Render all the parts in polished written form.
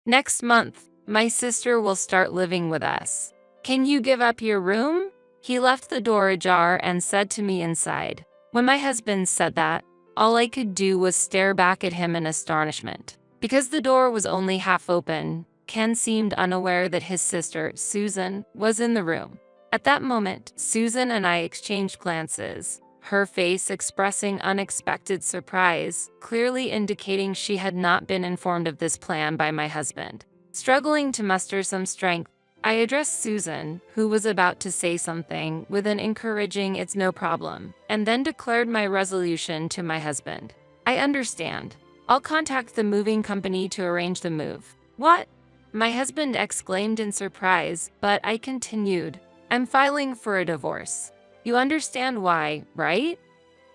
Next month, my sister will start living with us. Can you give up your room? He left the door ajar and said to me inside. When my husband said that, all I could do was stare back at him in astonishment. Because the door was only half open, Ken seemed unaware that his sister, Susan, was in the room. At that moment, Susan and I exchanged glances, her face expressing unexpected surprise, clearly indicating she had not been informed of this plan by my husband. Struggling to muster some strength, I addressed Susan, who was about to say something, with an encouraging "it's no problem," and then declared my resolution to my husband. "I understand. I'll contact the moving company to arrange the move." "What?" my husband exclaimed in surprise, but I continued. "I'm filing for a divorce. You understand why, right?"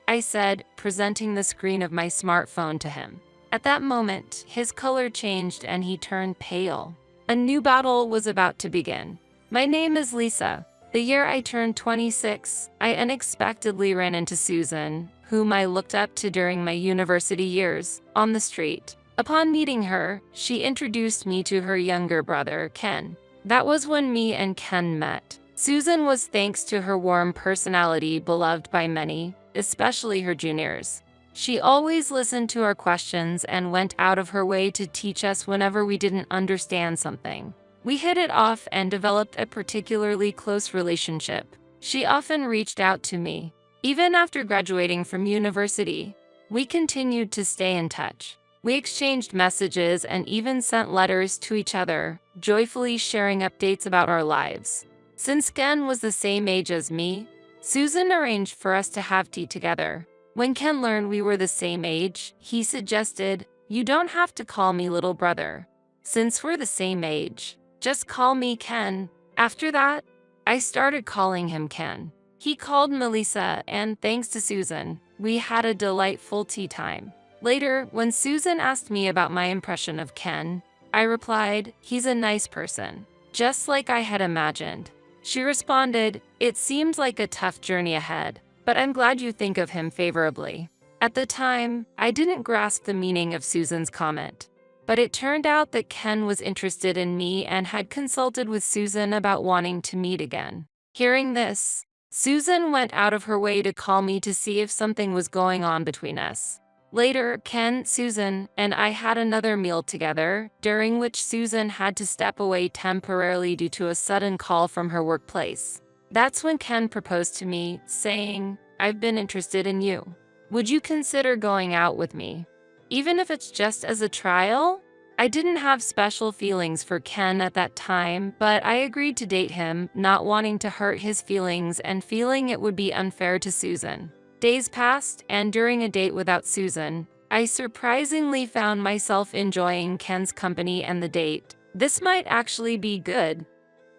I said, presenting the screen of my smartphone to him. At that moment, his color changed and he turned pale. A new battle was about to begin. My name is Lisa. The year I turned 26, I unexpectedly ran into Susan, whom I looked up to during my university years, on the street. Upon meeting her, she introduced me to her younger brother, Ken. That was when me and Ken met. Susan was, thanks to her warm personality, beloved by many, especially her juniors. She always listened to our questions and went out of her way to teach us whenever we didn't understand something. We hit it off and developed a particularly close relationship. She often reached out to me. Even after graduating from university, we continued to stay in touch. We exchanged messages and even sent letters to each other, joyfully sharing updates about our lives. Since Ken was the same age as me, Susan arranged for us to have tea together. When Ken learned we were the same age, he suggested, "You don't have to call me little brother. Since we're the same age, just call me Ken." After that, I started calling him Ken. He called Melissa, and thanks to Susan, we had a delightful tea time. Later, when Susan asked me about my impression of Ken, I replied, "He's a nice person, just like I had imagined." She responded, "It seems like a tough journey ahead, but I'm glad you think of him favorably." At the time, I didn't grasp the meaning of Susan's comment, but it turned out that Ken was interested in me and had consulted with Susan about wanting to meet again. Hearing this, Susan went out of her way to call me to see if something was going on between us. Later, Ken, Susan, and I had another meal together, during which Susan had to step away temporarily due to a sudden call from her workplace. That's when Ken proposed to me, saying, "I've been interested in you. Would you consider going out with me? Even if it's just as a trial?" I didn't have special feelings for Ken at that time, but I agreed to date him, not wanting to hurt his feelings and feeling it would be unfair to Susan. Days passed, and during a date without Susan, I surprisingly found myself enjoying Ken's company and the date. This might actually be good.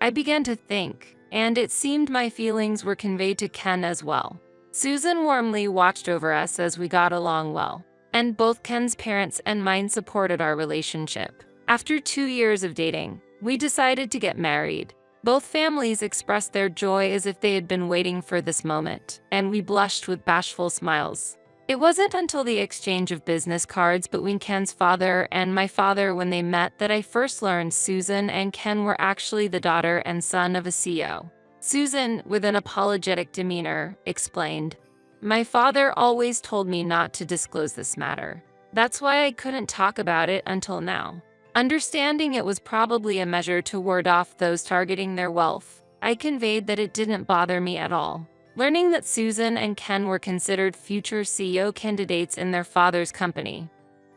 I began to think, and it seemed my feelings were conveyed to Ken as well. Susan warmly watched over us as we got along well, and both Ken's parents and mine supported our relationship. After 2 years of dating, we decided to get married. Both families expressed their joy as if they had been waiting for this moment, and we blushed with bashful smiles. It wasn't until the exchange of business cards between Ken's father and my father when they met that I first learned Susan and Ken were actually the daughter and son of a CEO. Susan, with an apologetic demeanor, explained, "My father always told me not to disclose this matter. That's why I couldn't talk about it until now." Understanding it was probably a measure to ward off those targeting their wealth, I conveyed that it didn't bother me at all. Learning that Susan and Ken were considered future CEO candidates in their father's company,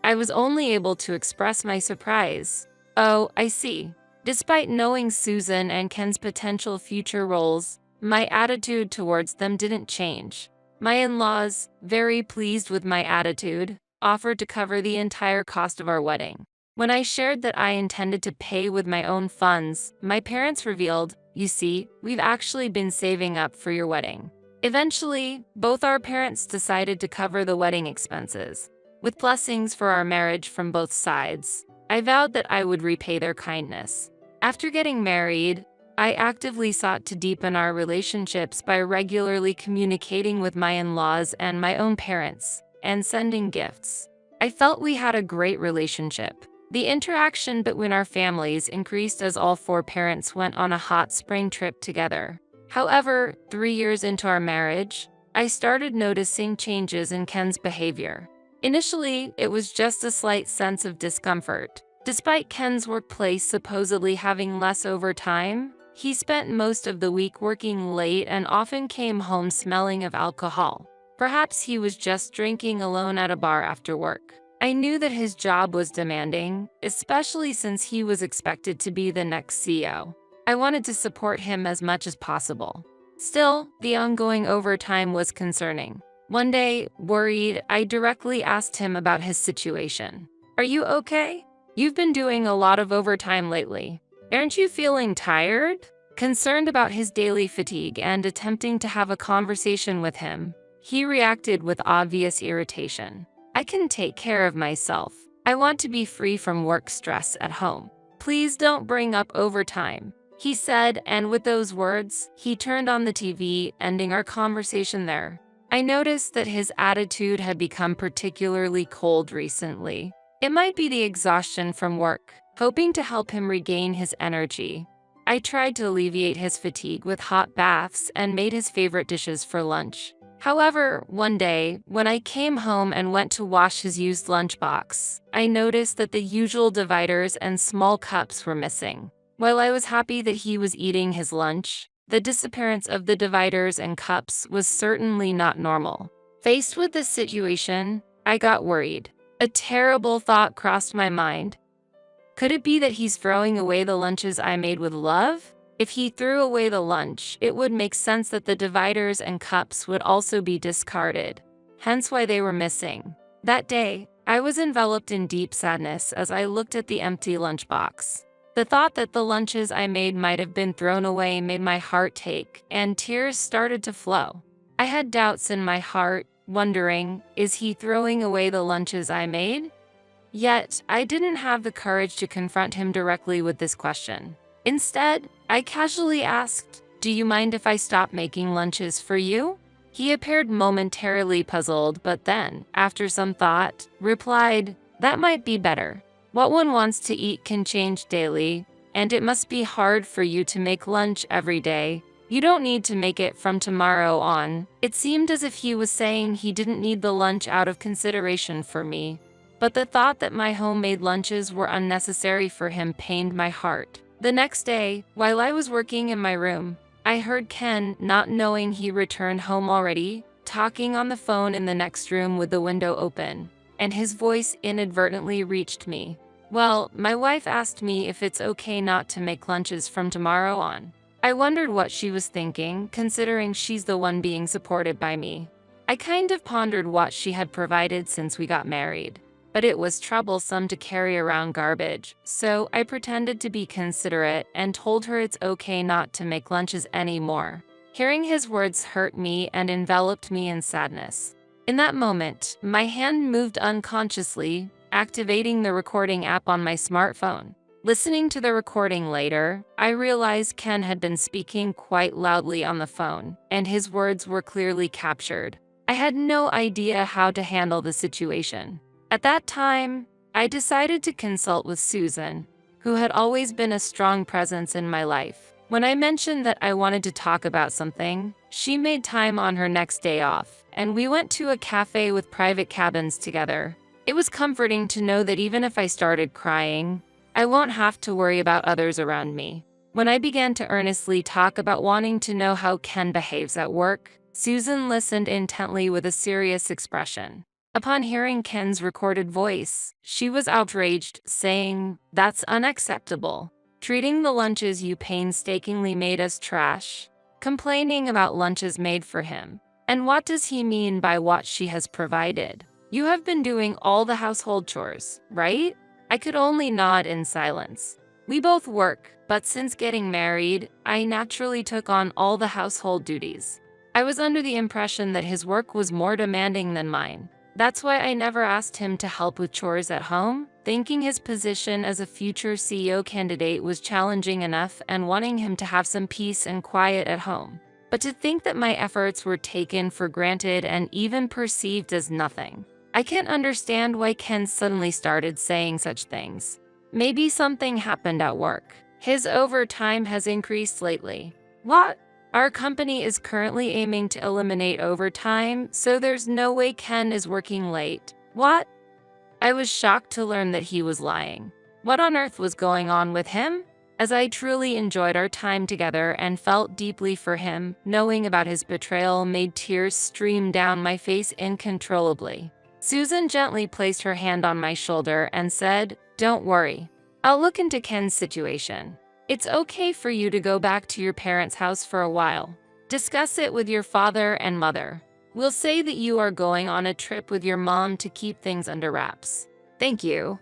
I was only able to express my surprise. "Oh, I see." Despite knowing Susan and Ken's potential future roles, my attitude towards them didn't change. My in-laws, very pleased with my attitude, offered to cover the entire cost of our wedding. When I shared that I intended to pay with my own funds, my parents revealed, "You see, we've actually been saving up for your wedding." Eventually, both our parents decided to cover the wedding expenses. With blessings for our marriage from both sides, I vowed that I would repay their kindness. After getting married, I actively sought to deepen our relationships by regularly communicating with my in-laws and my own parents, and sending gifts. I felt we had a great relationship. The interaction between our families increased as all four parents went on a hot spring trip together. However, 3 years into our marriage, I started noticing changes in Ken's behavior. Initially, it was just a slight sense of discomfort. Despite Ken's workplace supposedly having less overtime, he spent most of the week working late and often came home smelling of alcohol. Perhaps he was just drinking alone at a bar after work. I knew that his job was demanding, especially since he was expected to be the next CEO. I wanted to support him as much as possible. Still, the ongoing overtime was concerning. One day, worried, I directly asked him about his situation. "Are you okay? You've been doing a lot of overtime lately. Aren't you feeling tired?" Concerned about his daily fatigue and attempting to have a conversation with him, he reacted with obvious irritation. "I can take care of myself. I want to be free from work stress at home. Please don't bring up overtime," he said, and with those words, he turned on the TV, ending our conversation there. I noticed that his attitude had become particularly cold recently. It might be the exhaustion from work. Hoping to help him regain his energy, I tried to alleviate his fatigue with hot baths and made his favorite dishes for lunch. However, one day, when I came home and went to wash his used lunchbox, I noticed that the usual dividers and small cups were missing. While I was happy that he was eating his lunch, the disappearance of the dividers and cups was certainly not normal. Faced with this situation, I got worried. A terrible thought crossed my mind. Could it be that he's throwing away the lunches I made with love? If he threw away the lunch, it would make sense that the dividers and cups would also be discarded, hence why they were missing. That day, I was enveloped in deep sadness as I looked at the empty lunchbox. The thought that the lunches I made might have been thrown away made my heart ache, and tears started to flow. I had doubts in my heart, wondering, is he throwing away the lunches I made? Yet, I didn't have the courage to confront him directly with this question. Instead, I casually asked, "Do you mind if I stop making lunches for you?" He appeared momentarily puzzled, but then, after some thought, replied, "That might be better. What one wants to eat can change daily, and it must be hard for you to make lunch every day. You don't need to make it from tomorrow on." It seemed as if he was saying he didn't need the lunch out of consideration for me, but the thought that my homemade lunches were unnecessary for him pained my heart. The next day, while I was working in my room, I heard Ken, not knowing he returned home already, talking on the phone in the next room with the window open, and his voice inadvertently reached me. "Well, my wife asked me if it's okay not to make lunches from tomorrow on." I wondered what she was thinking, considering she's the one being supported by me. I kind of pondered what she had provided since we got married, but it was troublesome to carry around garbage, so I pretended to be considerate and told her it's okay not to make lunches anymore. Hearing his words hurt me and enveloped me in sadness. In that moment, my hand moved unconsciously, activating the recording app on my smartphone. Listening to the recording later, I realized Ken had been speaking quite loudly on the phone, and his words were clearly captured. I had no idea how to handle the situation. At that time, I decided to consult with Susan, who had always been a strong presence in my life. When I mentioned that I wanted to talk about something, she made time on her next day off, and we went to a cafe with private cabins together. It was comforting to know that even if I started crying, I won't have to worry about others around me. When I began to earnestly talk about wanting to know how Ken behaves at work, Susan listened intently with a serious expression. Upon hearing Ken's recorded voice, she was outraged, saying, "That's unacceptable. Treating the lunches you painstakingly made as trash. Complaining about lunches made for him. And what does he mean by what she has provided? You have been doing all the household chores, right?" I could only nod in silence. We both work, but since getting married, I naturally took on all the household duties. I was under the impression that his work was more demanding than mine. That's why I never asked him to help with chores at home, thinking his position as a future CEO candidate was challenging enough and wanting him to have some peace and quiet at home. But to think that my efforts were taken for granted and even perceived as nothing. I can't understand why Ken suddenly started saying such things. Maybe something happened at work. His overtime has increased lately. What? Our company is currently aiming to eliminate overtime, so there's no way Ken is working late. What? I was shocked to learn that he was lying. What on earth was going on with him? As I truly enjoyed our time together and felt deeply for him, knowing about his betrayal made tears stream down my face uncontrollably. Susan gently placed her hand on my shoulder and said, "Don't worry. I'll look into Ken's situation. It's okay for you to go back to your parents' house for a while. Discuss it with your father and mother. We'll say that you are going on a trip with your mom to keep things under wraps. Thank you.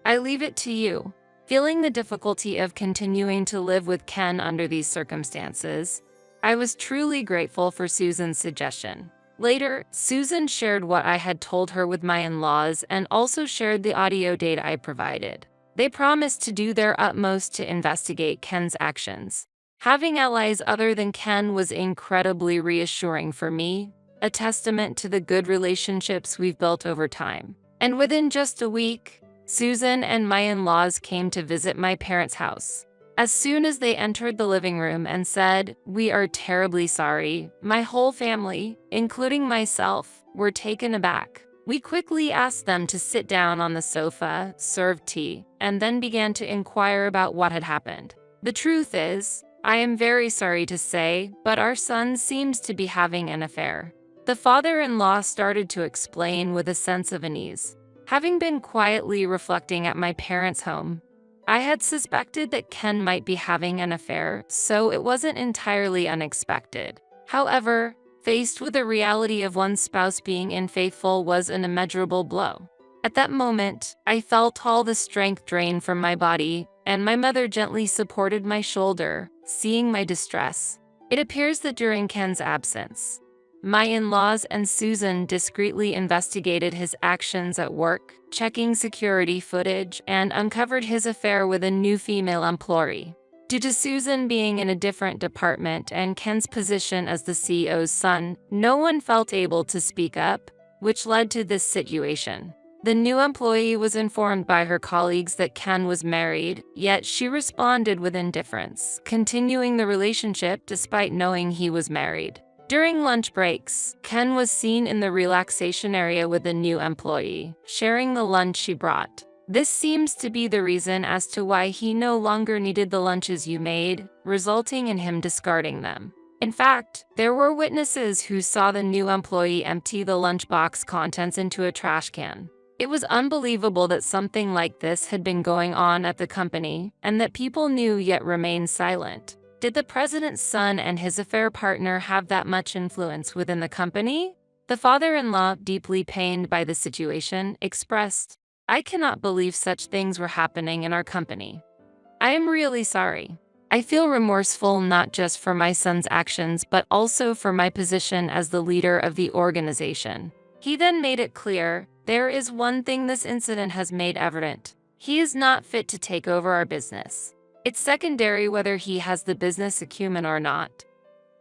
I leave it to you." Feeling the difficulty of continuing to live with Ken under these circumstances, I was truly grateful for Susan's suggestion. Later, Susan shared what I had told her with my in-laws and also shared the audio data I provided. They promised to do their utmost to investigate Ken's actions. Having allies other than Ken was incredibly reassuring for me, a testament to the good relationships we've built over time. And within just a week, Susan and my in-laws came to visit my parents' house. As soon as they entered the living room and said, "We are terribly sorry," my whole family, including myself, were taken aback. We quickly asked them to sit down on the sofa, served tea, and then began to inquire about what had happened. The truth is, I am very sorry to say, but our son seems to be having an affair. The father-in-law started to explain with a sense of unease. Having been quietly reflecting at my parents' home, I had suspected that Ken might be having an affair, so it wasn't entirely unexpected. However, faced with the reality of one's spouse being unfaithful was an immeasurable blow. At that moment, I felt all the strength drain from my body, and my mother gently supported my shoulder, seeing my distress. It appears that during Ken's absence, my in-laws and Susan discreetly investigated his actions at work, checking security footage, and uncovered his affair with a new female employee. Due to Susan being in a different department and Ken's position as the CEO's son, no one felt able to speak up, which led to this situation. The new employee was informed by her colleagues that Ken was married, yet she responded with indifference, continuing the relationship despite knowing he was married. During lunch breaks, Ken was seen in the relaxation area with the new employee, sharing the lunch she brought. This seems to be the reason as to why he no longer needed the lunches you made, resulting in him discarding them. In fact, there were witnesses who saw the new employee empty the lunchbox contents into a trash can. It was unbelievable that something like this had been going on at the company, and that people knew yet remained silent. Did the president's son and his affair partner have that much influence within the company? The father-in-law, deeply pained by the situation, expressed, "I cannot believe such things were happening in our company. I am really sorry. I feel remorseful not just for my son's actions but also for my position as the leader of the organization." He then made it clear, "There is one thing this incident has made evident. He is not fit to take over our business. It's secondary whether he has the business acumen or not.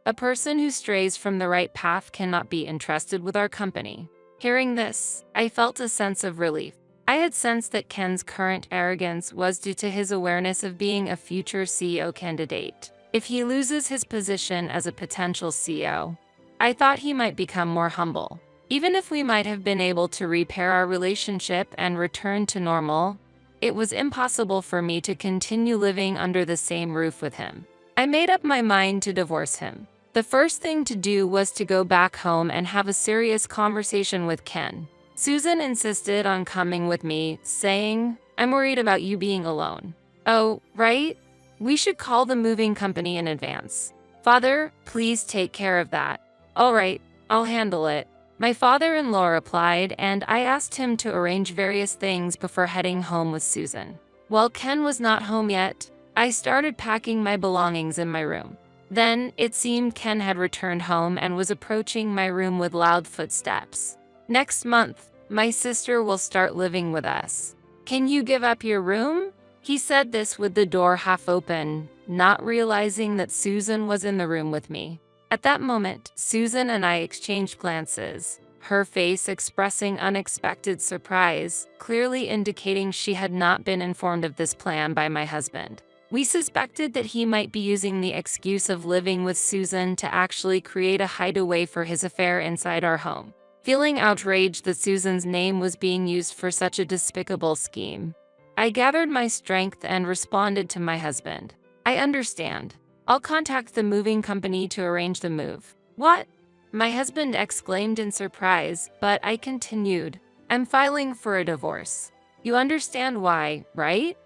A person who strays from the right path cannot be entrusted with our company." Hearing this, I felt a sense of relief. I had sensed that Ken's current arrogance was due to his awareness of being a future CEO candidate. If he loses his position as a potential CEO, I thought he might become more humble. Even if we might have been able to repair our relationship and return to normal, it was impossible for me to continue living under the same roof with him. I made up my mind to divorce him. The first thing to do was to go back home and have a serious conversation with Ken. Susan insisted on coming with me, saying, "I'm worried about you being alone." "Oh, right? We should call the moving company in advance." "Father, please take care of that." "All right, I'll handle it." My father-in-law replied, and I asked him to arrange various things before heading home with Susan. While Ken was not home yet, I started packing my belongings in my room. Then, it seemed Ken had returned home and was approaching my room with loud footsteps. "Next month, my sister will start living with us. Can you give up your room?" He said this with the door half open, not realizing that Susan was in the room with me. At that moment, Susan and I exchanged glances. her face expressing unexpected surprise, clearly indicating she had not been informed of this plan by my husband. We suspected that he might be using the excuse of living with Susan to actually create a hideaway for his affair inside our home. Feeling outraged that Susan's name was being used for such a despicable scheme, I gathered my strength and responded to my husband. I understand. I'll contact the moving company to arrange the move. What? My husband exclaimed in surprise, but I continued. I'm filing for a divorce. You understand why, right?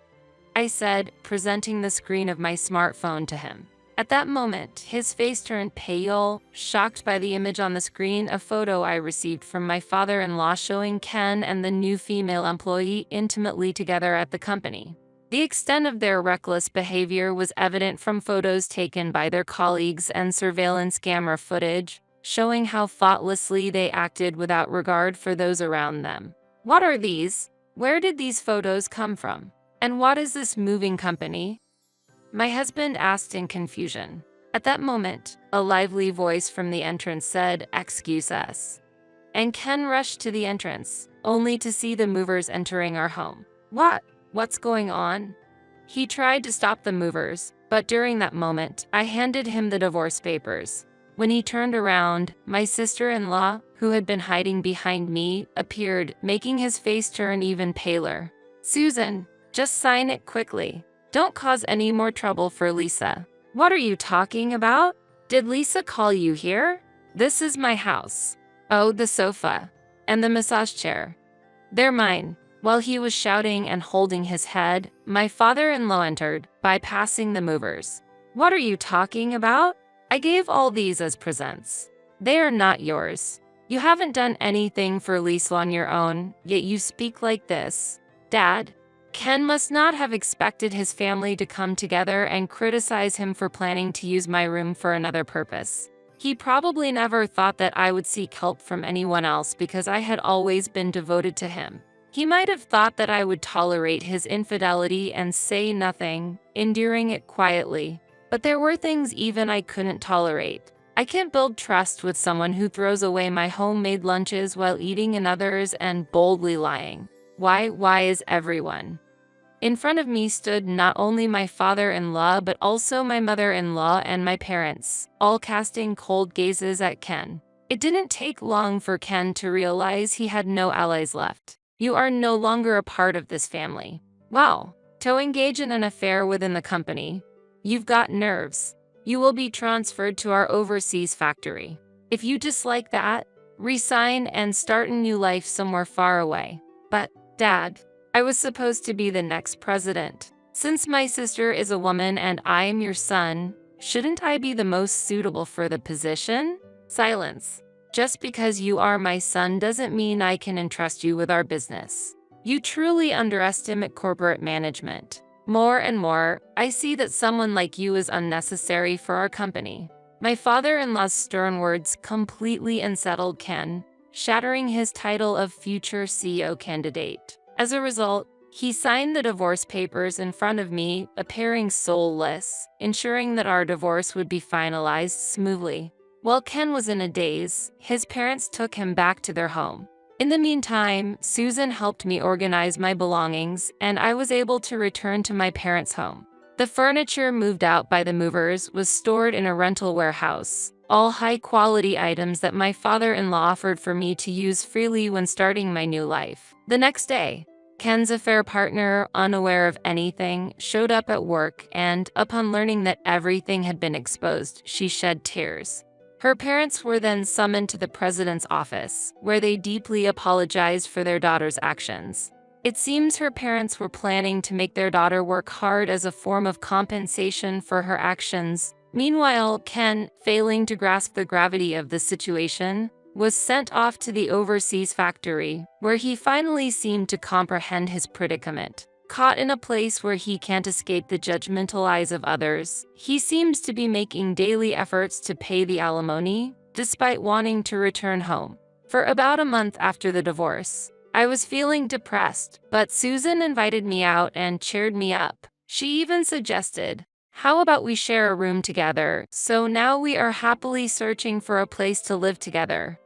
I said, presenting the screen of my smartphone to him. At that moment, his face turned pale, shocked by the image on the screen, a photo I received from my father-in-law showing Ken and the new female employee intimately together at the company. The extent of their reckless behavior was evident from photos taken by their colleagues and surveillance camera footage, showing how thoughtlessly they acted without regard for those around them. What are these? Where did these photos come from? And what is this moving company? My husband asked in confusion. At that moment, a lively voice from the entrance said, "Excuse us." And Ken rushed to the entrance, only to see the movers entering our home. What's going on? He tried to stop the movers, but during that moment, I handed him the divorce papers. When he turned around, my sister-in-law, who had been hiding behind me, appeared, making his face turn even paler. "Susan, just sign it quickly. Don't cause any more trouble for Lisa." "What are you talking about? Did Lisa call you here? This is my house." "Oh, the sofa. And the massage chair. They're mine." While he was shouting and holding his head, my father-in-law entered, bypassing the movers. "What are you talking about? I gave all these as presents. They are not yours. You haven't done anything for Lisa on your own, yet you speak like this. Dad." Ken must not have expected his family to come together and criticize him for planning to use my room for another purpose. He probably never thought that I would seek help from anyone else because I had always been devoted to him. He might have thought that I would tolerate his infidelity and say nothing, enduring it quietly. But there were things even I couldn't tolerate. I can't build trust with someone who throws away my homemade lunches while eating another's and boldly lying. Why is everyone? In front of me stood not only my father-in-law but also my mother-in-law and my parents, all casting cold gazes at Ken. It didn't take long for Ken to realize he had no allies left. "You are no longer a part of this family." "Wow. To engage in an affair within the company. You've got nerves. You will be transferred to our overseas factory. If you dislike that, resign and start a new life somewhere far away." "But, Dad, I was supposed to be the next president. Since my sister is a woman and I am your son, shouldn't I be the most suitable for the position?" Silence. "Just because you are my son doesn't mean I can entrust you with our business. You truly underestimate corporate management. More and more, I see that someone like you is unnecessary for our company." My father-in-law's stern words completely unsettled Ken, shattering his title of future CEO candidate. As a result, he signed the divorce papers in front of me, appearing soulless, ensuring that our divorce would be finalized smoothly. While Ken was in a daze, his parents took him back to their home. In the meantime, Susan helped me organize my belongings, and I was able to return to my parents' home. The furniture moved out by the movers was stored in a rental warehouse, all high-quality items that my father-in-law offered for me to use freely when starting my new life. The next day, Ken's affair partner, unaware of anything, showed up at work and, upon learning that everything had been exposed, she shed tears. Her parents were then summoned to the president's office, where they deeply apologized for their daughter's actions. It seems her parents were planning to make their daughter work hard as a form of compensation for her actions. Meanwhile, Ken, failing to grasp the gravity of the situation, was sent off to the overseas factory, where he finally seemed to comprehend his predicament. Caught in a place where he can't escape the judgmental eyes of others, he seems to be making daily efforts to pay the alimony, despite wanting to return home. For about a month after the divorce, I was feeling depressed, but Susan invited me out and cheered me up. She even suggested, "How about we share a room together?" So now we are happily searching for a place to live together.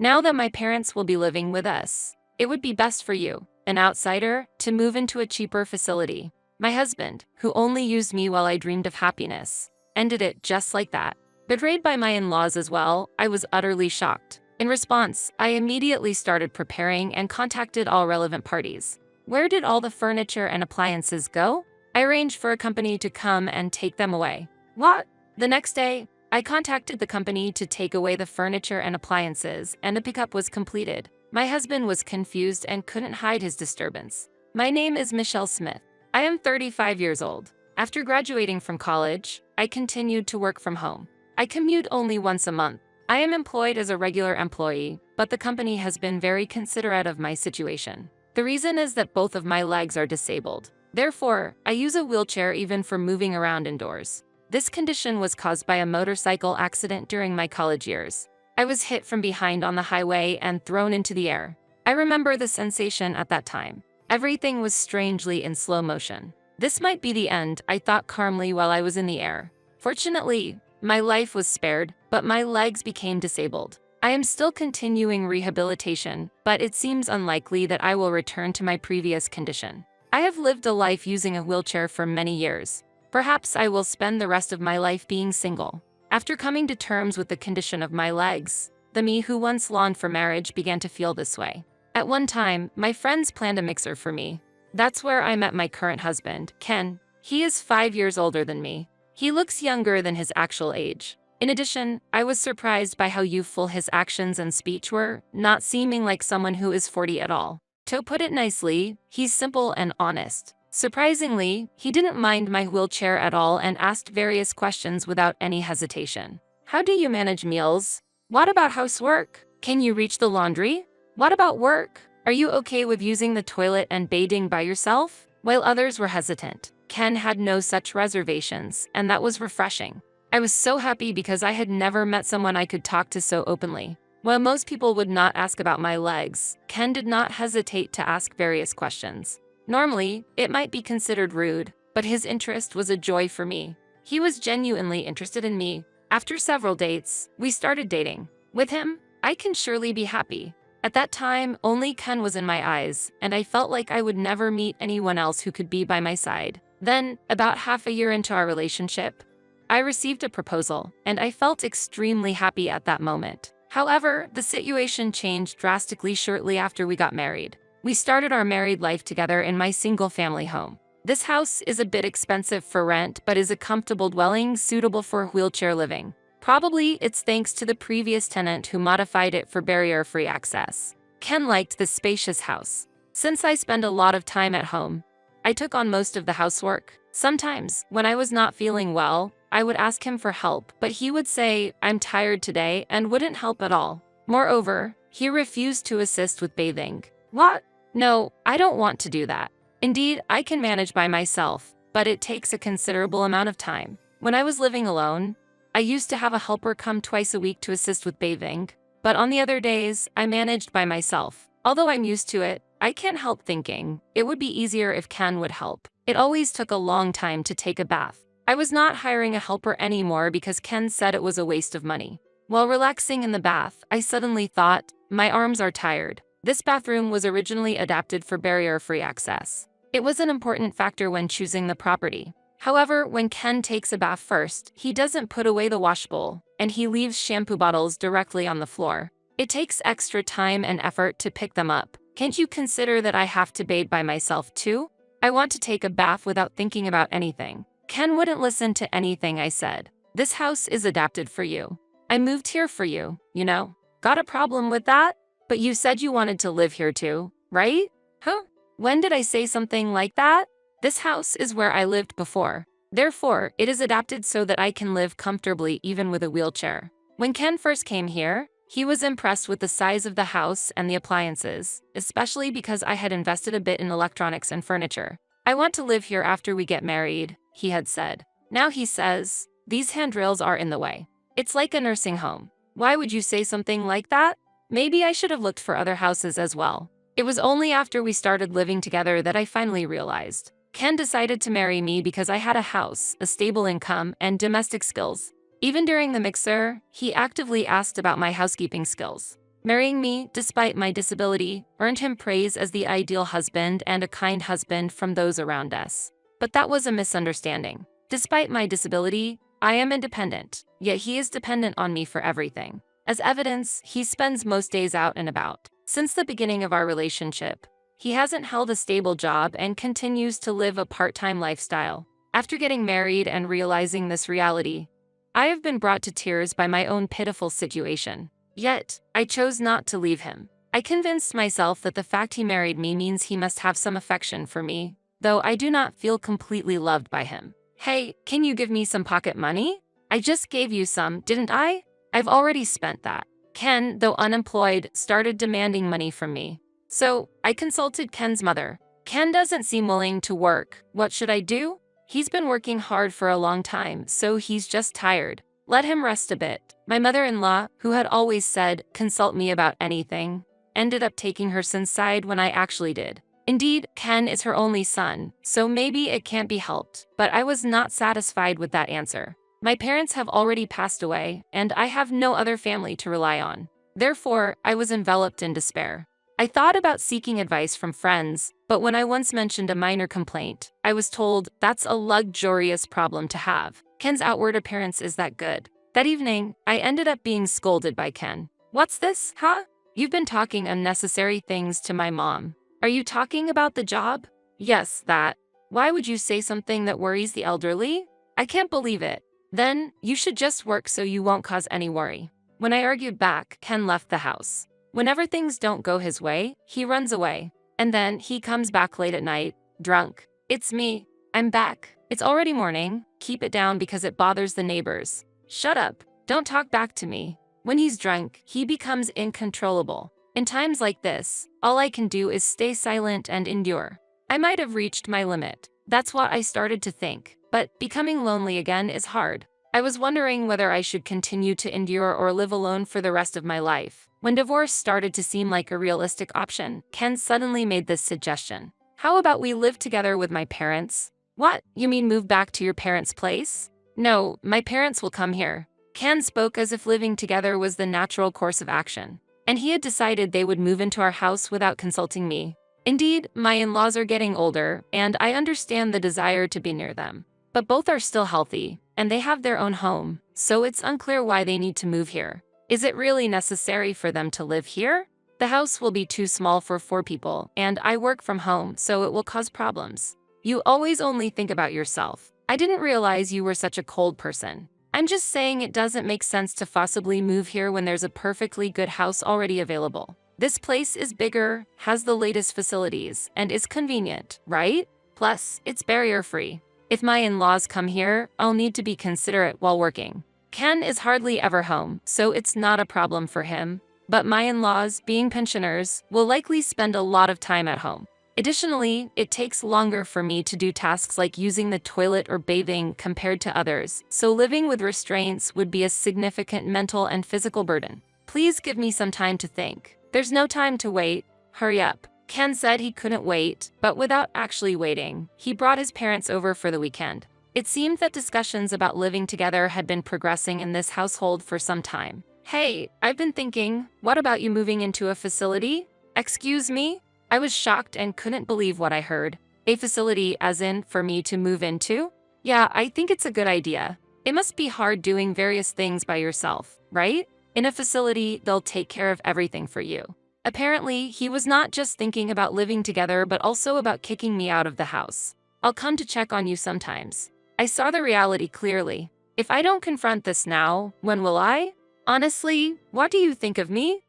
Now that my parents will be living with us, it would be best for you, an outsider, to move into a cheaper facility. My husband, who only used me while I dreamed of happiness, ended it just like that. Betrayed by my in-laws as well, I was utterly shocked. In response, I immediately started preparing and contacted all relevant parties. Where did all the furniture and appliances go? I arranged for a company to come and take them away. What? The next day, I contacted the company to take away the furniture and appliances, and the pickup was completed. My husband was confused and couldn't hide his disturbance. My name is Michelle Smith. I am 35 years old. After graduating from college, I continued to work from home. I commute only once a month. I am employed as a regular employee, but the company has been very considerate of my situation. The reason is that both of my legs are disabled. Therefore, I use a wheelchair even for moving around indoors. This condition was caused by a motorcycle accident during my college years. I was hit from behind on the highway and thrown into the air. I remember the sensation at that time. Everything was strangely in slow motion. This might be the end, I thought calmly while I was in the air. Fortunately, my life was spared, but my legs became disabled. I am still continuing rehabilitation, but it seems unlikely that I will return to my previous condition. I have lived a life using a wheelchair for many years. Perhaps I will spend the rest of my life being single. After coming to terms with the condition of my legs, the me who once longed for marriage began to feel this way. At one time, my friends planned a mixer for me. That's where I met my current husband, Ken. He is 5 years older than me. He looks younger than his actual age. In addition, I was surprised by how youthful his actions and speech were, not seeming like someone who is 40 at all. To put it nicely, he's simple and honest. Surprisingly, he didn't mind my wheelchair at all and asked various questions without any hesitation. How do you manage meals? What about housework? Can you reach the laundry? What about work? Are you okay with using the toilet and bathing by yourself? While others were hesitant, Ken had no such reservations, and that was refreshing. I was so happy because I had never met someone I could talk to so openly. While most people would not ask about my legs, Ken did not hesitate to ask various questions. Normally, it might be considered rude, but his interest was a joy for me. He was genuinely interested in me. After several dates, we started dating. With him, I can surely be happy. At that time, only Ken was in my eyes, and I felt like I would never meet anyone else who could be by my side. Then, about half a year into our relationship, I received a proposal, and I felt extremely happy at that moment. However, the situation changed drastically shortly after we got married. We started our married life together in my single-family home. This house is a bit expensive for rent, but is a comfortable dwelling suitable for wheelchair living. Probably it's thanks to the previous tenant who modified it for barrier-free access. Ken liked this spacious house. Since I spend a lot of time at home, I took on most of the housework. Sometimes, when I was not feeling well, I would ask him for help, but he would say, "I'm tired today," and wouldn't help at all. Moreover, he refused to assist with bathing. What? No, I don't want to do that. Indeed, I can manage by myself, but it takes a considerable amount of time. When I was living alone, I used to have a helper come twice a week to assist with bathing, but on the other days, I managed by myself. Although I'm used to it, I can't help thinking it would be easier if Ken would help. It always took a long time to take a bath. I was not hiring a helper anymore because Ken said it was a waste of money. While relaxing in the bath, I suddenly thought, my arms are tired. This bathroom was originally adapted for barrier-free access. It was an important factor when choosing the property. However, when Ken takes a bath first, he doesn't put away the wash bowl, and he leaves shampoo bottles directly on the floor. It takes extra time and effort to pick them up. Can't you consider that I have to bathe by myself too? I want to take a bath without thinking about anything. Ken wouldn't listen to anything I said. This house is adapted for you. I moved here for you, you know. Got a problem with that? But you said you wanted to live here too, right? Huh? When did I say something like that? This house is where I lived before. Therefore, it is adapted so that I can live comfortably even with a wheelchair. When Ken first came here, he was impressed with the size of the house and the appliances, especially because I had invested a bit in electronics and furniture. I want to live here after we get married, he had said. Now he says, these handrails are in the way. It's like a nursing home. Why would you say something like that? Maybe I should have looked for other houses as well. It was only after we started living together that I finally realized. Ken decided to marry me because I had a house, a stable income, and domestic skills. Even during the mixer, he actively asked about my housekeeping skills. Marrying me, despite my disability, earned him praise as the ideal husband and a kind husband from those around us. But that was a misunderstanding. Despite my disability, I am independent, yet he is dependent on me for everything. As evidence, he spends most days out and about. Since the beginning of our relationship, he hasn't held a stable job and continues to live a part-time lifestyle. After getting married and realizing this reality, I have been brought to tears by my own pitiful situation. Yet, I chose not to leave him. I convinced myself that the fact he married me means he must have some affection for me, though I do not feel completely loved by him. Hey, can you give me some pocket money? I just gave you some, didn't I? I've already spent that. Ken, though unemployed, started demanding money from me. So, I consulted Ken's mother. Ken doesn't seem willing to work. What should I do? He's been working hard for a long time, so he's just tired. Let him rest a bit. My mother-in-law, who had always said, consult me about anything, ended up taking her son's side when I actually did. Indeed, Ken is her only son, so maybe it can't be helped, but I was not satisfied with that answer. My parents have already passed away, and I have no other family to rely on. Therefore, I was enveloped in despair. I thought about seeking advice from friends, but when I once mentioned a minor complaint, I was told that's a luxurious problem to have. Ken's outward appearance is that good. That evening, I ended up being scolded by Ken. What's this, huh? You've been talking unnecessary things to my mom. Are you talking about the job? Yes, that. Why would you say something that worries the elderly? I can't believe it. Then, you should just work so you won't cause any worry. When I argued back, Ken left the house. Whenever things don't go his way, he runs away. And then he comes back late at night, drunk. It's me. I'm back. It's already morning. Keep it down because it bothers the neighbors. Shut up. Don't talk back to me. When he's drunk, he becomes uncontrollable. In times like this, all I can do is stay silent and endure. I might have reached my limit. That's what I started to think. But becoming lonely again is hard. I was wondering whether I should continue to endure or live alone for the rest of my life. When divorce started to seem like a realistic option, Ken suddenly made this suggestion. How about we live together with my parents? What, you mean move back to your parents' place? No, my parents will come here. Ken spoke as if living together was the natural course of action, and he had decided they would move into our house without consulting me. Indeed, my in-laws are getting older, and I understand the desire to be near them. But both are still healthy, and they have their own home, so it's unclear why they need to move here. Is it really necessary for them to live here? The house will be too small for 4 people, and I work from home, so it will cause problems. You always only think about yourself. I didn't realize you were such a cold person. I'm just saying it doesn't make sense to forcibly move here when there's a perfectly good house already available. This place is bigger, has the latest facilities, and is convenient, right? Plus, it's barrier-free. If my in-laws come here, I'll need to be considerate while working. Ken is hardly ever home, so it's not a problem for him. But my in-laws, being pensioners, will likely spend a lot of time at home. Additionally, it takes longer for me to do tasks like using the toilet or bathing compared to others, so living with restraints would be a significant mental and physical burden. Please give me some time to think. There's no time to wait. Hurry up. Ken said he couldn't wait, but without actually waiting, he brought his parents over for the weekend. It seemed that discussions about living together had been progressing in this household for some time. Hey, I've been thinking, what about you moving into a facility? Excuse me? I was shocked and couldn't believe what I heard. A facility as in for me to move into? Yeah, I think it's a good idea. It must be hard doing various things by yourself, right? In a facility, they'll take care of everything for you. Apparently, he was not just thinking about living together but also about kicking me out of the house. I'll come to check on you sometimes. I saw the reality clearly. If I don't confront this now, when will I? Honestly, what do you think of me?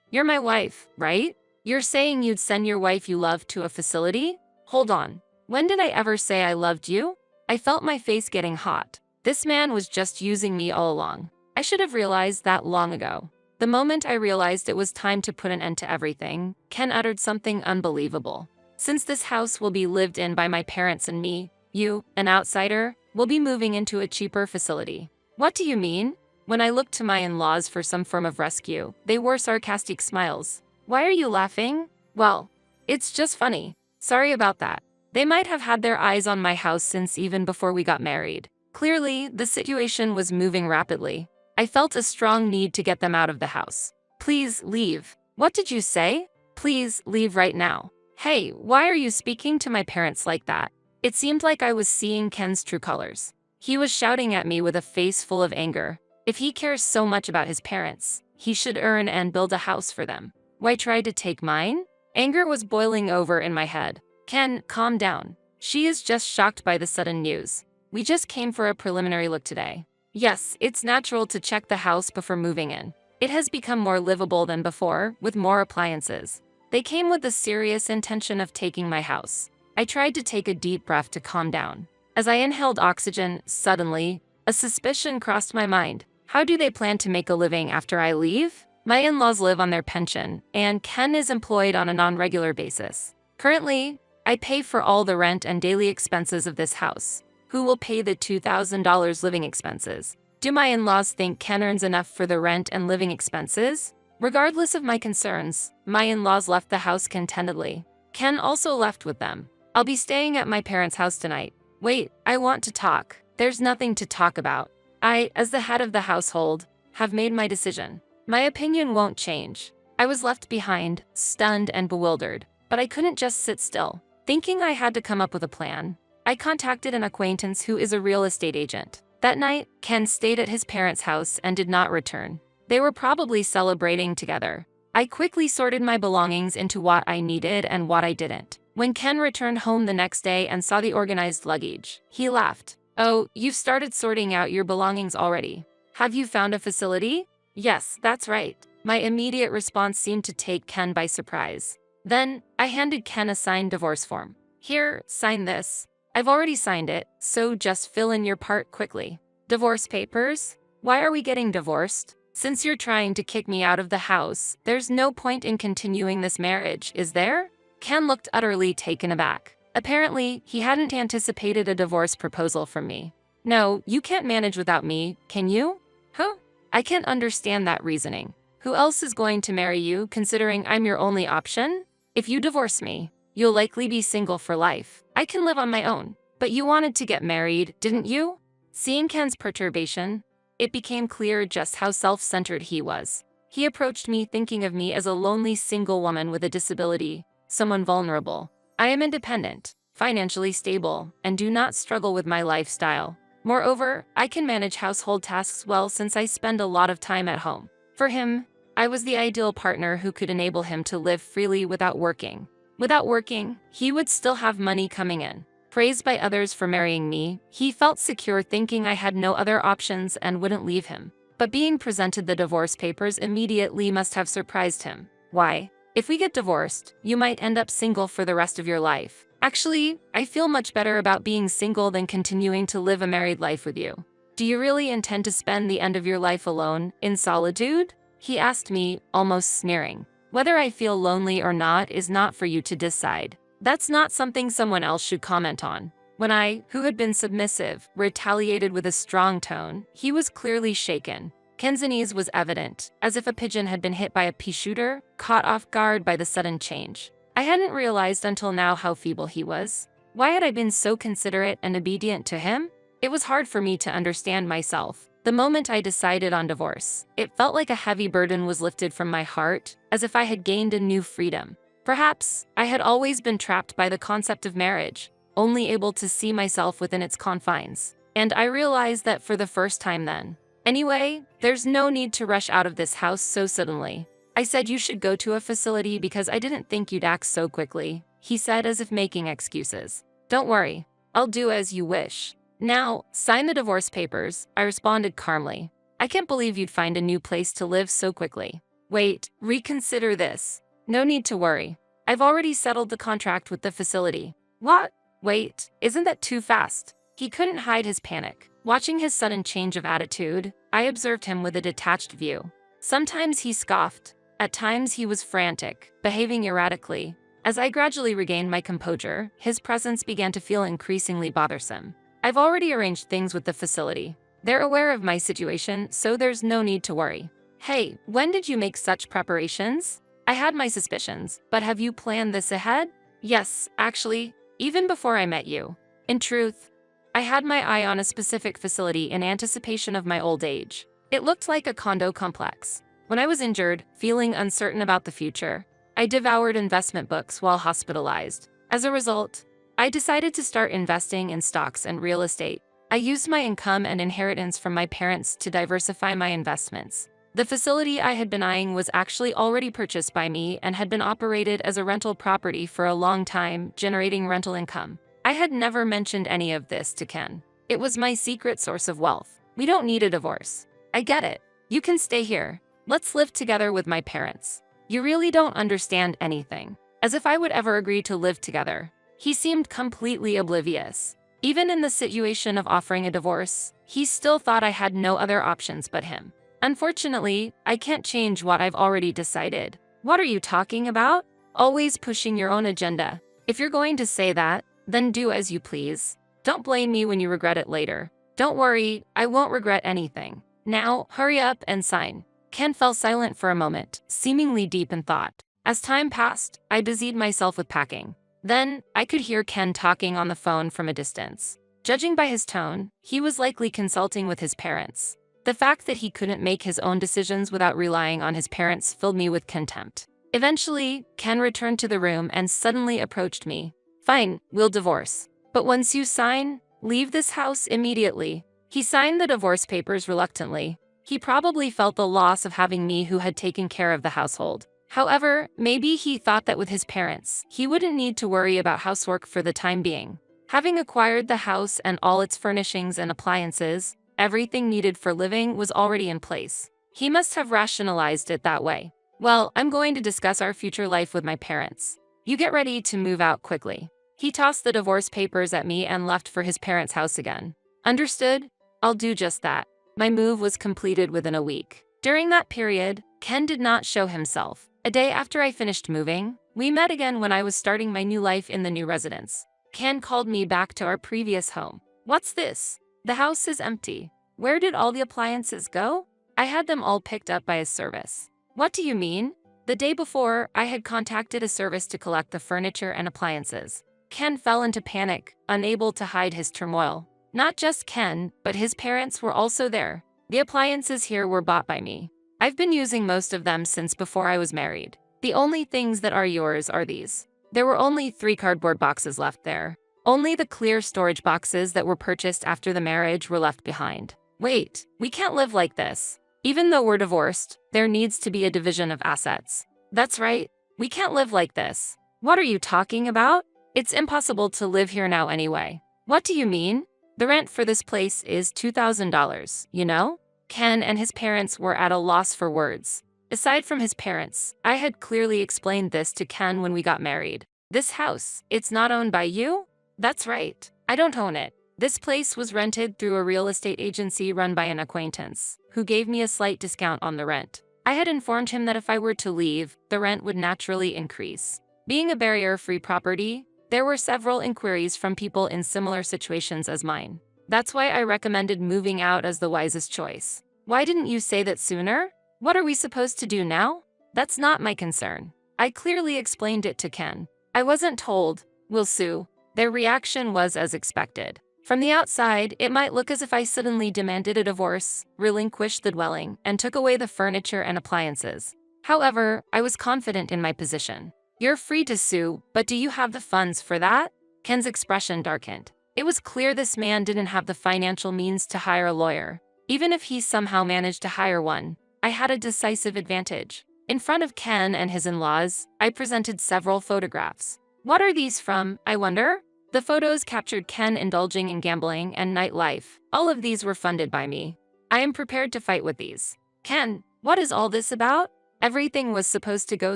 You're my wife, right? You're saying you'd send your wife you love to a facility? Hold on. When did I ever say I loved you? I felt my face getting hot. This man was just using me all along. I should have realized that long ago. The moment I realized it was time to put an end to everything, Ken uttered something unbelievable. Since this house will be lived in by my parents and me, you, an outsider, will be moving into a cheaper facility. What do you mean? When I looked to my in-laws for some form of rescue, they wore sarcastic smiles. Why are you laughing? Well, it's just funny. Sorry about that. They might have had their eyes on my house since even before we got married. Clearly, the situation was moving rapidly. I felt a strong need to get them out of the house. Please leave. What did you say? Please leave right now. Hey, why are you speaking to my parents like that? It seemed like I was seeing Ken's true colors. He was shouting at me with a face full of anger. If he cares so much about his parents, he should earn and build a house for them. Why try to take mine? Anger was boiling over in my head. Ken, calm down. She is just shocked by the sudden news. We just came for a preliminary look today. Yes, it's natural to check the house before moving in. It has become more livable than before, with more appliances. They came with the serious intention of taking my house. I tried to take a deep breath to calm down. As I inhaled oxygen, suddenly, a suspicion crossed my mind. How do they plan to make a living after I leave? My in-laws live on their pension, and Ken is employed on a non-regular basis. Currently, I pay for all the rent and daily expenses of this house. Who will pay the $2,000 living expenses? Do my in-laws think Ken earns enough for the rent and living expenses? Regardless of my concerns, my in-laws left the house contentedly. Ken also left with them. I'll be staying at my parents' house tonight. Wait, I want to talk. There's nothing to talk about. I, as the head of the household, have made my decision. My opinion won't change. I was left behind, stunned and bewildered, but I couldn't just sit still. Thinking I had to come up with a plan, I contacted an acquaintance who is a real estate agent. That night, Ken stayed at his parents' house and did not return. They were probably celebrating together. I quickly sorted my belongings into what I needed and what I didn't. When Ken returned home the next day and saw the organized luggage, he laughed. Oh, you've started sorting out your belongings already. Have you found a facility? Yes, that's right. My immediate response seemed to take Ken by surprise. Then, I handed Ken a signed divorce form. Here, sign this. I've already signed it, so just fill in your part quickly. Divorce papers? Why are we getting divorced? Since you're trying to kick me out of the house, there's no point in continuing this marriage, is there? Ken looked utterly taken aback. Apparently, he hadn't anticipated a divorce proposal from me. No, you can't manage without me, can you? Huh? I can't understand that reasoning. Who else is going to marry you, considering I'm your only option? If you divorce me, you'll likely be single for life. I can live on my own. But you wanted to get married, didn't you? Seeing Ken's perturbation, it became clear just how self-centered he was. He approached me thinking of me as a lonely single woman with a disability, someone vulnerable. I am independent, financially stable, and do not struggle with my lifestyle. Moreover, I can manage household tasks well since I spend a lot of time at home. For him, I was the ideal partner who could enable him to live freely without working. Without working, he would still have money coming in. Praised by others for marrying me, he felt secure thinking I had no other options and wouldn't leave him. But being presented the divorce papers immediately must have surprised him. Why? If we get divorced, you might end up single for the rest of your life. Actually, I feel much better about being single than continuing to live a married life with you. Do you really intend to spend the end of your life alone, in solitude? He asked me, almost sneering. Whether I feel lonely or not is not for you to decide. That's not something someone else should comment on. When I, who had been submissive, retaliated with a strong tone, he was clearly shaken. Ken's unease was evident, as if a pigeon had been hit by a pea shooter, caught off guard by the sudden change. I hadn't realized until now how feeble he was. Why had I been so considerate and obedient to him? It was hard for me to understand myself. The moment I decided on divorce, it felt like a heavy burden was lifted from my heart, as if I had gained a new freedom. Perhaps I had always been trapped by the concept of marriage, only able to see myself within its confines. And I realized that for the first time then. Anyway, there's no need to rush out of this house so suddenly. I said you should go to a facility because I didn't think you'd act so quickly, he said as if making excuses. Don't worry, I'll do as you wish. Now, sign the divorce papers, I responded calmly. I can't believe you'd find a new place to live so quickly. Wait, reconsider this. No need to worry. I've already settled the contract with the facility. What? Wait, isn't that too fast? He couldn't hide his panic. Watching his sudden change of attitude, I observed him with a detached view. Sometimes he scoffed. At times he was frantic, behaving erratically. As I gradually regained my composure, his presence began to feel increasingly bothersome. I've already arranged things with the facility. They're aware of my situation, so there's no need to worry. Hey, when did you make such preparations? I had my suspicions, but have you planned this ahead? Yes, actually, even before I met you. In truth, I had my eye on a specific facility in anticipation of my old age. It looked like a condo complex. When I was injured, feeling uncertain about the future, I devoured investment books while hospitalized. As a result, I decided to start investing in stocks and real estate. I used my income and inheritance from my parents to diversify my investments. The facility I had been eyeing was actually already purchased by me and had been operated as a rental property for a long time, generating rental income. I had never mentioned any of this to Ken. It was my secret source of wealth. We don't need a divorce. I get it. You can stay here. Let's live together with my parents. You really don't understand anything. As if I would ever agree to live together. He seemed completely oblivious. Even in the situation of offering a divorce, he still thought I had no other options but him. Unfortunately, I can't change what I've already decided. What are you talking about? Always pushing your own agenda. If you're going to say that, then do as you please. Don't blame me when you regret it later. Don't worry, I won't regret anything. Now, hurry up and sign. Ken fell silent for a moment, seemingly deep in thought. As time passed, I busied myself with packing. Then, I could hear Ken talking on the phone from a distance. Judging by his tone, he was likely consulting with his parents. The fact that he couldn't make his own decisions without relying on his parents filled me with contempt. Eventually, Ken returned to the room and suddenly approached me. Fine, we'll divorce. But once you sign, leave this house immediately. He signed the divorce papers reluctantly. He probably felt the loss of having me who had taken care of the household. However, maybe he thought that with his parents, he wouldn't need to worry about housework for the time being. Having acquired the house and all its furnishings and appliances, everything needed for living was already in place. He must have rationalized it that way. Well, I'm going to discuss our future life with my parents. You get ready to move out quickly. He tossed the divorce papers at me and left for his parents' house again. Understood? I'll do just that. My move was completed within a week. During that period, Ken did not show himself. A day after I finished moving, we met again when I was starting my new life in the new residence. Ken called me back to our previous home. What's this? The house is empty. Where did all the appliances go? I had them all picked up by a service. What do you mean? The day before, I had contacted a service to collect the furniture and appliances. Ken fell into panic, unable to hide his turmoil. Not just Ken, but his parents were also there. The appliances here were bought by me. I've been using most of them since before I was married. The only things that are yours are these. There were only 3 cardboard boxes left there. Only the clear storage boxes that were purchased after the marriage were left behind. Wait, we can't live like this. Even though we're divorced, there needs to be a division of assets. That's right, we can't live like this. What are you talking about? It's impossible to live here now anyway. What do you mean? The rent for this place is $2,000, you know? Ken and his parents were at a loss for words. Aside from his parents, I had clearly explained this to Ken when we got married. This house, it's not owned by you? That's right. I don't own it. This place was rented through a real estate agency run by an acquaintance, who gave me a slight discount on the rent. I had informed him that if I were to leave, the rent would naturally increase. Being a barrier-free property, there were several inquiries from people in similar situations as mine. That's why I recommended moving out as the wisest choice. Why didn't you say that sooner? What are we supposed to do now? That's not my concern. I clearly explained it to Ken. I wasn't told, we'll sue. Their reaction was as expected. From the outside, it might look as if I suddenly demanded a divorce, relinquished the dwelling, and took away the furniture and appliances. However, I was confident in my position. You're free to sue, but do you have the funds for that? Ken's expression darkened. It was clear this man didn't have the financial means to hire a lawyer. Even if he somehow managed to hire one, I had a decisive advantage. In front of Ken and his in-laws, I presented several photographs. What are these from, I wonder? The photos captured Ken indulging in gambling and nightlife. All of these were funded by me. I am prepared to fight with these. Ken, what is all this about? Everything was supposed to go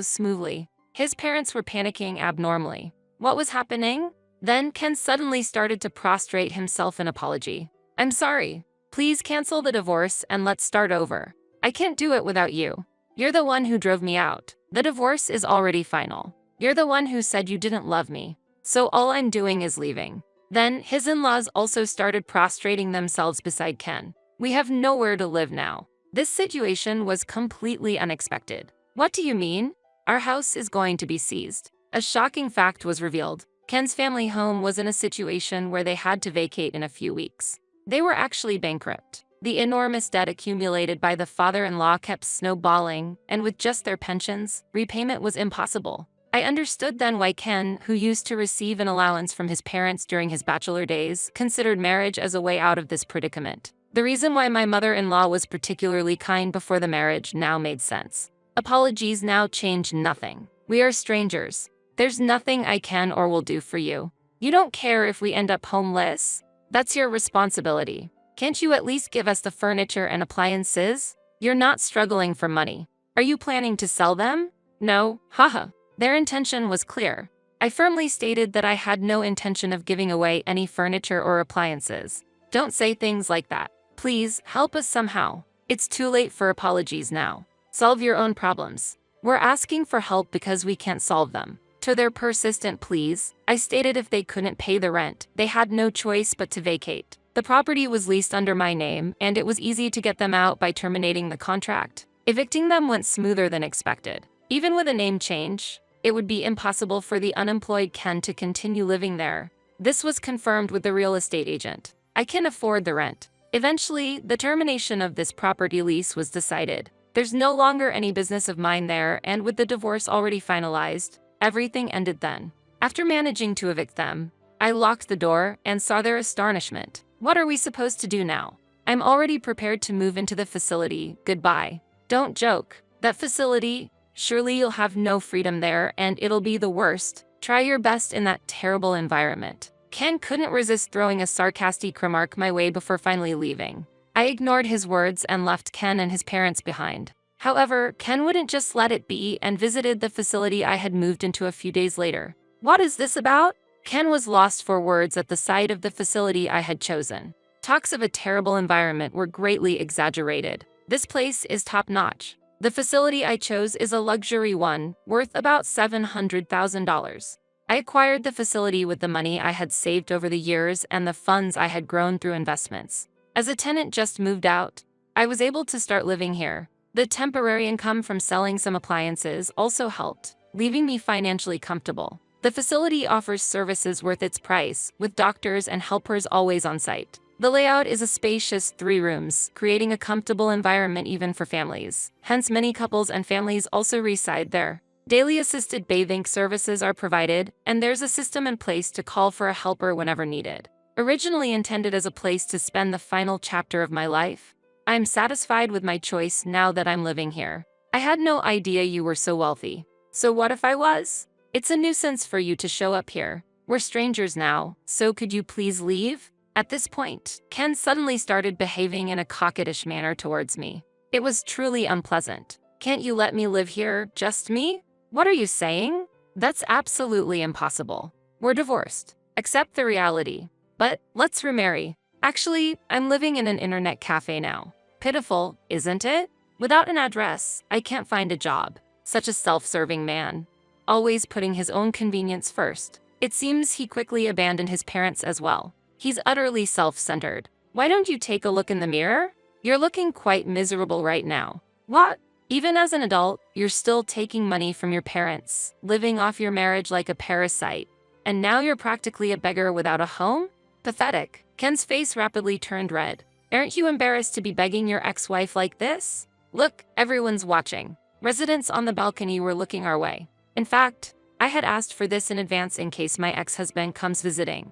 smoothly. His parents were panicking abnormally. What was happening? Then Ken suddenly started to prostrate himself in apology. I'm sorry. Please cancel the divorce and let's start over. I can't do it without you. You're the one who drove me out. The divorce is already final. You're the one who said you didn't love me. So all I'm doing is leaving. Then his in-laws also started prostrating themselves beside Ken. We have nowhere to live now. This situation was completely unexpected. What do you mean? Our house is going to be seized. A shocking fact was revealed. Ken's family home was in a situation where they had to vacate in a few weeks. They were actually bankrupt. The enormous debt accumulated by the father-in-law kept snowballing, and with just their pensions, repayment was impossible. I understood then why Ken, who used to receive an allowance from his parents during his bachelor days, considered marriage as a way out of this predicament. The reason why my mother-in-law was particularly kind before the marriage now made sense. Apologies now change nothing. We are strangers. There's nothing I can or will do for you. You don't care if we end up homeless. That's your responsibility. Can't you at least give us the furniture and appliances? You're not struggling for money. Are you planning to sell them? No, haha. Their intention was clear. I firmly stated that I had no intention of giving away any furniture or appliances. Don't say things like that. Please, help us somehow. It's too late for apologies now. Solve your own problems. We're asking for help because we can't solve them. To their persistent pleas, I stated if they couldn't pay the rent, they had no choice but to vacate. The property was leased under my name, and it was easy to get them out by terminating the contract. Evicting them went smoother than expected. Even with a name change, it would be impossible for the unemployed Ken to continue living there. This was confirmed with the real estate agent. I can afford the rent. Eventually, the termination of this property lease was decided. There's no longer any business of mine there, and with the divorce already finalized, everything ended then. After managing to evict them, I locked the door and saw their astonishment. What are we supposed to do now? I'm already prepared to move into the facility. Goodbye. Don't joke. That facility, surely you'll have no freedom there and it'll be the worst. Try your best in that terrible environment. Ken couldn't resist throwing a sarcastic remark my way before finally leaving. I ignored his words and left Ken and his parents behind. However, Ken wouldn't just let it be and visited the facility I had moved into a few days later. What is this about? Ken was lost for words at the sight of the facility I had chosen. Talks of a terrible environment were greatly exaggerated. This place is top-notch. The facility I chose is a luxury one, worth about $700,000. I acquired the facility with the money I had saved over the years and the funds I had grown through investments. As a tenant just moved out, I was able to start living here. The temporary income from selling some appliances also helped, leaving me financially comfortable. The facility offers services worth its price, with doctors and helpers always on site. The layout is a spacious 3 rooms, creating a comfortable environment even for families. Hence, many couples and families also reside there. Daily assisted bathing services are provided, and there's a system in place to call for a helper whenever needed. Originally intended as a place to spend the final chapter of my life, I'm satisfied with my choice now that I'm living here. I had no idea you were so wealthy. So what if I was? It's a nuisance for you to show up here. We're strangers now, so could you please leave? At this point, Ken suddenly started behaving in a coquettish manner towards me. It was truly unpleasant. Can't you let me live here, just me? What are you saying? That's absolutely impossible. We're divorced. Accept the reality. But let's remarry. Actually, I'm living in an internet cafe now. Pitiful, isn't it? Without an address, I can't find a job. Such a self-serving man. Always putting his own convenience first. It seems he quickly abandoned his parents as well. He's utterly self-centered. Why don't you take a look in the mirror? You're looking quite miserable right now. What? Even as an adult, you're still taking money from your parents, living off your marriage like a parasite. And now you're practically a beggar without a home? Pathetic. Ken's face rapidly turned red. Aren't you embarrassed to be begging your ex-wife like this? Look, everyone's watching. Residents on the balcony were looking our way. In fact, I had asked for this in advance in case my ex-husband comes visiting.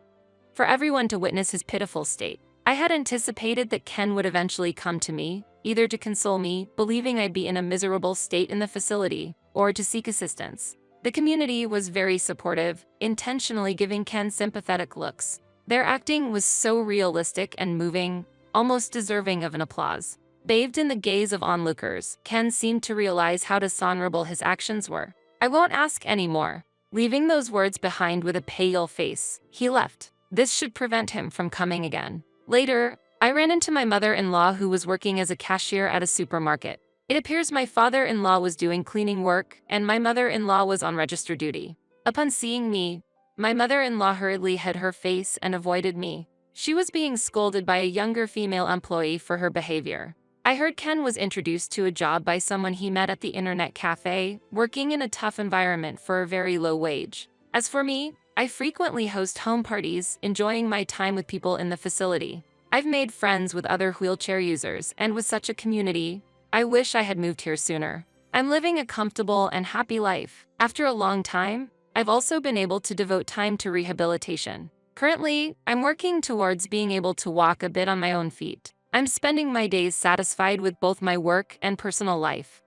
For everyone to witness his pitiful state. I had anticipated that Ken would eventually come to me, either to console me, believing I'd be in a miserable state in the facility, or to seek assistance. The community was very supportive, intentionally giving Ken sympathetic looks. Their acting was so realistic and moving, almost deserving of an applause. Bathed in the gaze of onlookers, Ken seemed to realize how dishonorable his actions were. I won't ask any more. Leaving those words behind with a pale face, he left. This should prevent him from coming again. Later, I ran into my mother-in-law who was working as a cashier at a supermarket. It appears my father-in-law was doing cleaning work and my mother-in-law was on register duty. Upon seeing me, my mother-in-law hurriedly hid her face and avoided me. She was being scolded by a younger female employee for her behavior. I heard Ken was introduced to a job by someone he met at the internet cafe, working in a tough environment for a very low wage. As for me, I frequently host home parties, enjoying my time with people in the facility. I've made friends with other wheelchair users and with such a community. I wish I had moved here sooner. I'm living a comfortable and happy life. After a long time, I've also been able to devote time to rehabilitation. Currently, I'm working towards being able to walk a bit on my own feet. I'm spending my days satisfied with both my work and personal life.